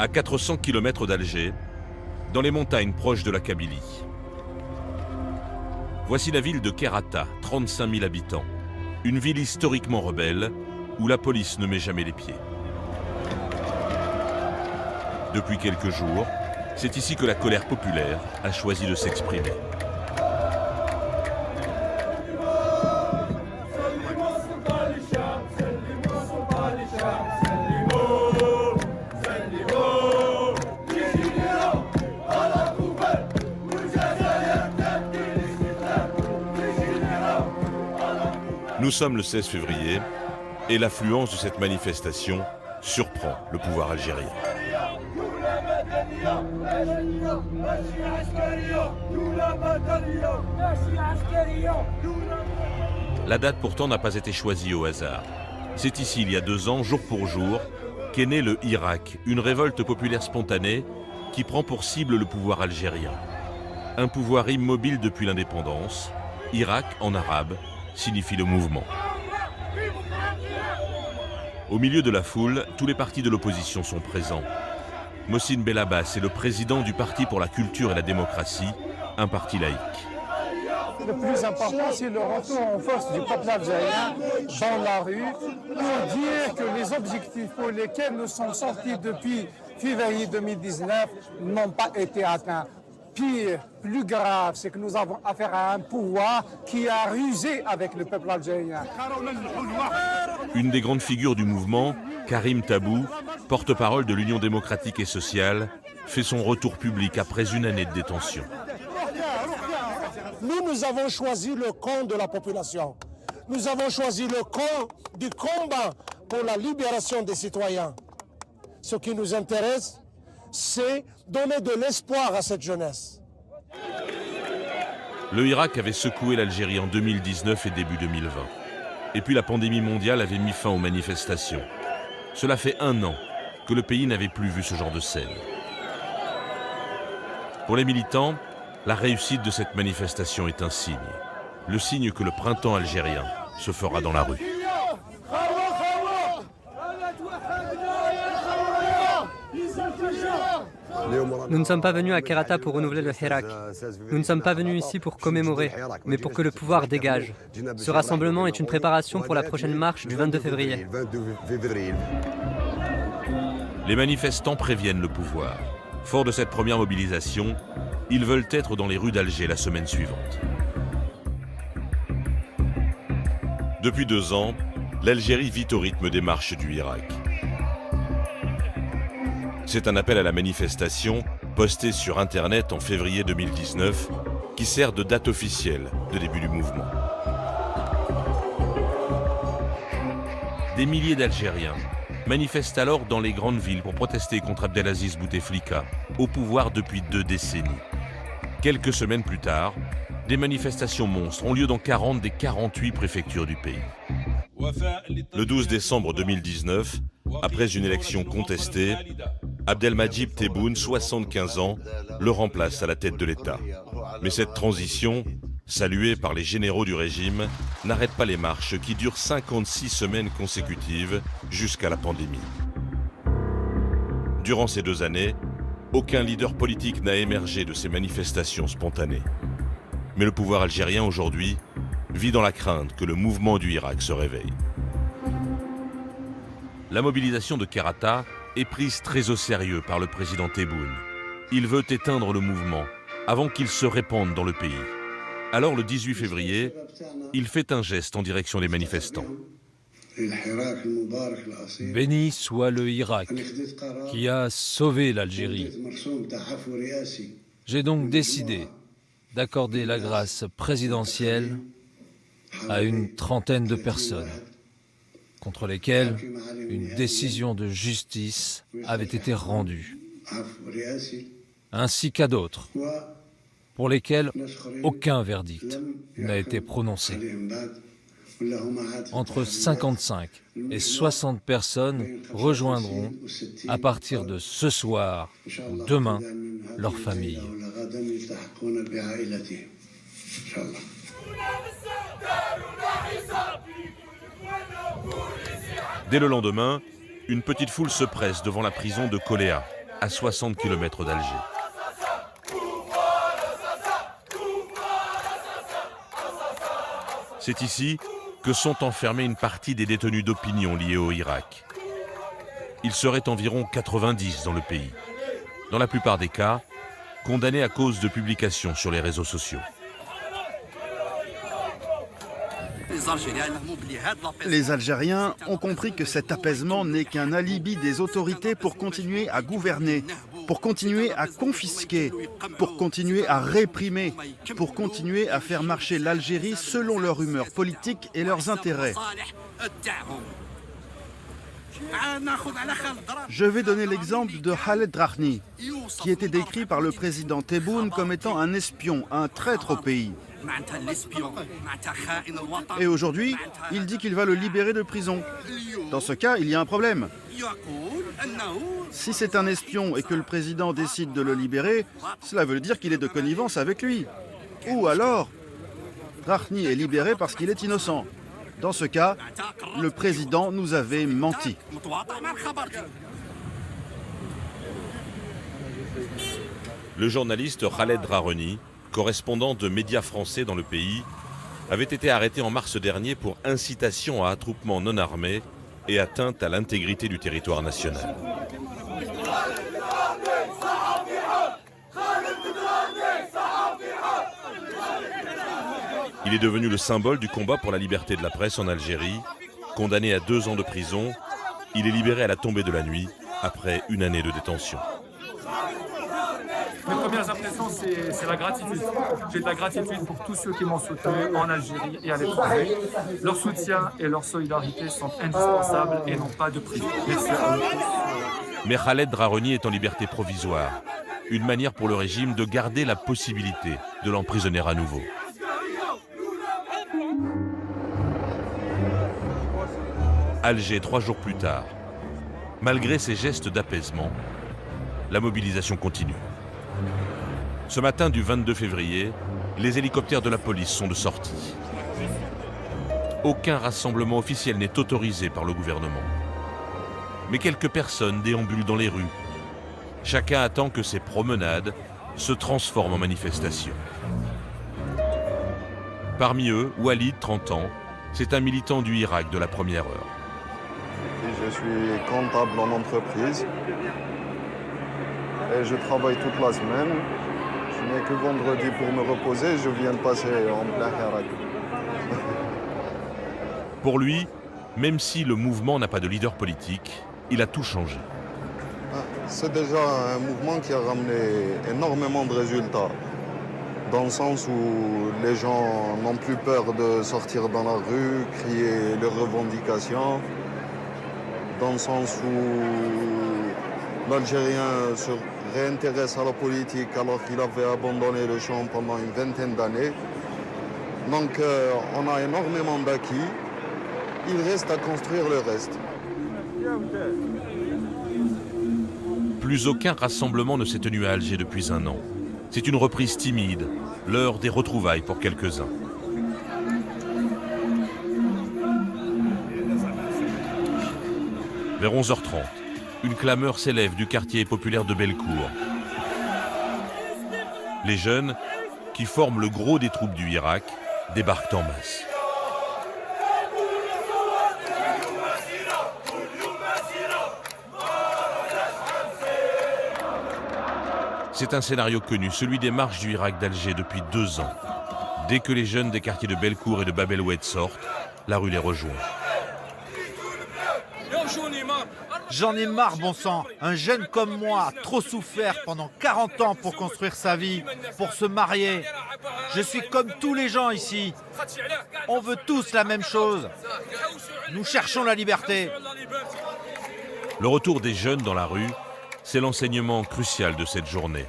à 400 km d'Alger, dans les montagnes proches de la Kabylie. Voici la ville de Kerata, 35 000 habitants. Une ville historiquement rebelle, où la police ne met jamais les pieds. Depuis quelques jours, c'est ici que la colère populaire a choisi de s'exprimer. Nous sommes le 16 février et l'affluence de cette manifestation surprend le pouvoir algérien. La date pourtant n'a pas été choisie au hasard. C'est ici, il y a 2 ans, jour pour jour, qu'est né le Hirak, une révolte populaire spontanée qui prend pour cible le pouvoir algérien. Un pouvoir immobile depuis l'indépendance, Hirak en arabe, signifie le mouvement. Au milieu de la foule, tous les partis de l'opposition sont présents. Mohsin Belabbas est le président du Parti pour la culture et la démocratie, un parti laïque. Le plus important, c'est le retour en force du peuple algérien dans la rue pour dire que les objectifs pour lesquels nous sommes sortis depuis février 2019 n'ont pas été atteints. Pire, plus grave, c'est que nous avons affaire à un pouvoir qui a rusé avec le peuple algérien. Une des grandes figures du mouvement, Karim Tabou, porte-parole de l'Union démocratique et sociale, fait son retour public après une année de détention. Nous avons choisi le camp de la population. Nous avons choisi le camp du combat pour la libération des citoyens. Ce qui nous intéresse, c'est donner de l'espoir à cette jeunesse. Le Hirak avait secoué l'Algérie en 2019 et début 2020. Et puis la pandémie mondiale avait mis fin aux manifestations. Cela fait 1 an que le pays n'avait plus vu ce genre de scène. Pour les militants, la réussite de cette manifestation est un signe. Le signe que le printemps algérien se fera dans la rue. Nous ne sommes pas venus à Kerata pour renouveler le Hirak. Nous ne sommes pas venus ici pour commémorer, mais pour que le pouvoir dégage. Ce rassemblement est une préparation pour la prochaine marche du 22 février. Les manifestants préviennent le pouvoir. Fort de cette première mobilisation, ils veulent être dans les rues d'Alger la semaine suivante. Depuis 2 ans, l'Algérie vit au rythme des marches du Hirak. C'est un appel à la manifestation posté sur Internet en février 2019 qui sert de date officielle de début du mouvement. Des milliers d'Algériens manifestent alors dans les grandes villes pour protester contre Abdelaziz Bouteflika, au pouvoir depuis 2 décennies. Quelques semaines plus tard, des manifestations monstres ont lieu dans 40 des 48 préfectures du pays. Le 12 décembre 2019, après une élection contestée, Abdelmadjid Tebboune, 75 ans, le remplace à la tête de l'État. Mais cette transition, saluée par les généraux du régime, n'arrête pas les marches qui durent 56 semaines consécutives jusqu'à la pandémie. Durant ces 2 années, aucun leader politique n'a émergé de ces manifestations spontanées. Mais le pouvoir algérien aujourd'hui vit dans la crainte que le mouvement du Hirak se réveille. La mobilisation de Kerata est prise très au sérieux par le président Tebboune. Il veut éteindre le mouvement avant qu'il se répande dans le pays. Alors le 18 février, il fait un geste en direction des manifestants. Béni soit le Hirak qui a sauvé l'Algérie. J'ai donc décidé d'accorder la grâce présidentielle à une 30aine de personnes contre lesquelles une décision de justice avait été rendue, ainsi qu'à d'autres pour lesquels aucun verdict n'a été prononcé. Entre 55 et 60 personnes rejoindront à partir de ce soir ou demain leur famille. Dès le lendemain, une petite foule se presse devant la prison de Koléa, à 60 km d'Alger. C'est ici que sont enfermés une partie des détenus d'opinion liés au Irak. Il serait environ 90 dans le pays. Dans la plupart des cas, condamnés à cause de publications sur les réseaux sociaux. Les Algériens ont compris que cet apaisement n'est qu'un alibi des autorités pour continuer à gouverner, pour continuer à confisquer, pour continuer à réprimer, pour continuer à faire marcher l'Algérie selon leur humeur politique et leurs intérêts. Je vais donner l'exemple de Khaled Drahni, qui était décrit par le président Tebboune comme étant un espion, un traître au pays. Et aujourd'hui, il dit qu'il va le libérer de prison. Dans ce cas, il y a un problème. Si c'est un espion et que le président décide de le libérer, cela veut dire qu'il est de connivence avec lui. Ou alors, Drahni est libéré parce qu'il est innocent. Dans ce cas, le président nous avait menti. Le journaliste Khaled Drahni, correspondant de médias français dans le pays, avait été arrêté en mars dernier pour incitation à attroupement non armé et atteinte à l'intégrité du territoire national. Il est devenu le symbole du combat pour la liberté de la presse en Algérie. Condamné à 2 ans de prison, il est libéré à la tombée de la nuit après une année de détention. Mes premières impressions, c'est la gratitude. J'ai de la gratitude pour tous ceux qui m'ont soutenu en Algérie et à l'étranger. Leur soutien et leur solidarité sont indispensables et n'ont pas de prix. Merci à eux. Mais Khaled Drahni est en liberté provisoire. Une manière pour le régime de garder la possibilité de l'emprisonner à nouveau. Alger, 3 jours plus tard. Malgré ces gestes d'apaisement, la mobilisation continue. Ce matin du 22 février, les hélicoptères de la police sont de sortie. Aucun rassemblement officiel n'est autorisé par le gouvernement. Mais quelques personnes déambulent dans les rues. Chacun attend que ces promenades se transforment en manifestations. Parmi eux, Walid, 30 ans, c'est un militant du Irak de la première heure. Je suis comptable en entreprise et je travaille toute la semaine. Je n'ai que vendredi pour me reposer, je viens de passer en plein Irak. Pour lui, même si le mouvement n'a pas de leader politique, il a tout changé. C'est déjà un mouvement qui a ramené énormément de résultats. Dans le sens où les gens n'ont plus peur de sortir dans la rue, crier leurs revendications. Dans le sens où l'Algérien se réintéresse à la politique alors qu'il avait abandonné le champ pendant une vingtaine d'années. Donc on a énormément d'acquis. Il reste à construire le reste. Plus aucun rassemblement ne s'est tenu à Alger depuis un an. C'est une reprise timide, l'heure des retrouvailles pour quelques-uns. Vers 11h30, une clameur s'élève du quartier populaire de Bellecour. Les jeunes, qui forment le gros des troupes du Irak, débarquent en masse. C'est un scénario connu, celui des marches du Irak d'Alger depuis 2 ans. Dès que les jeunes des quartiers de Bellecour et de Bab el-Oued sortent, la rue les rejoint. J'en ai marre, bon sang. Un jeune comme moi a trop souffert pendant 40 ans pour construire sa vie, pour se marier. Je suis comme tous les gens ici. On veut tous la même chose. Nous cherchons la liberté. Le retour des jeunes dans la rue, c'est l'enseignement crucial de cette journée.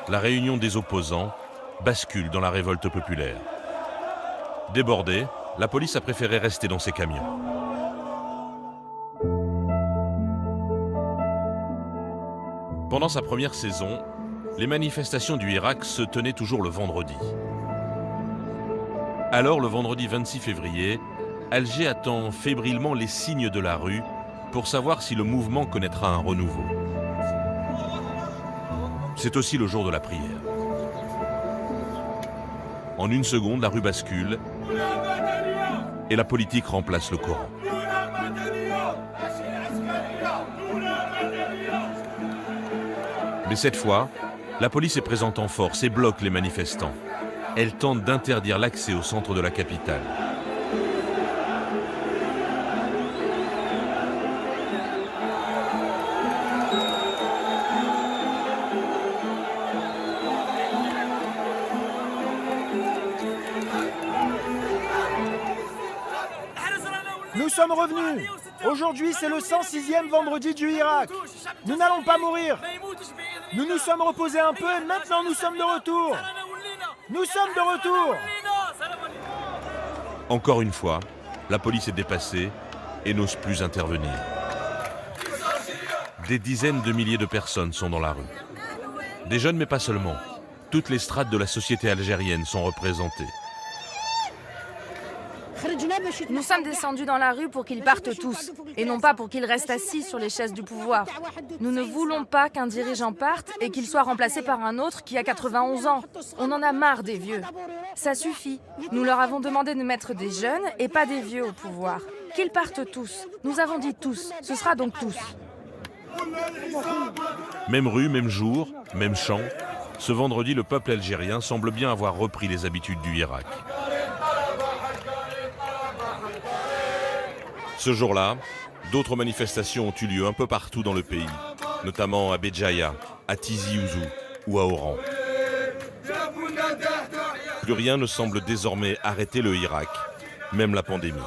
La réunion des opposants bascule dans la révolte populaire. Débordée, la police a préféré rester dans ses camions. Pendant sa première saison, les manifestations du Irak se tenaient toujours le vendredi. Alors, le vendredi 26 février, Alger attend fébrilement les signes de la rue pour savoir si le mouvement connaîtra un renouveau. C'est aussi le jour de la prière. En une seconde, la rue bascule et la politique remplace le Coran. Mais cette fois, la police est présente en force et bloque les manifestants. Elle tente d'interdire l'accès au centre de la capitale. Nous sommes revenus. Aujourd'hui, c'est le 106e vendredi du Irak. Nous n'allons pas mourir. Nous nous sommes reposés un peu et maintenant nous sommes de retour. Nous sommes de retour. Encore une fois, la police est dépassée et n'ose plus intervenir. Des dizaines de milliers de personnes sont dans la rue. Des jeunes, mais pas seulement. Toutes les strates de la société algérienne sont représentées. Nous sommes descendus dans la rue pour qu'ils partent tous, et non pas pour qu'ils restent assis sur les chaises du pouvoir. Nous ne voulons pas qu'un dirigeant parte et qu'il soit remplacé par un autre qui a 91 ans. On en a marre des vieux. Ça suffit. Nous leur avons demandé de mettre des jeunes et pas des vieux au pouvoir. Qu'ils partent tous. Nous avons dit tous. Ce sera donc tous. Même rue, même jour, même chant. Ce vendredi, le peuple algérien semble bien avoir repris les habitudes du Irak. Ce jour-là, d'autres manifestations ont eu lieu un peu partout dans le pays, notamment à Béjaïa, à Tizi Ouzou ou à Oran. Plus rien ne semble désormais arrêter le Irak, même la pandémie.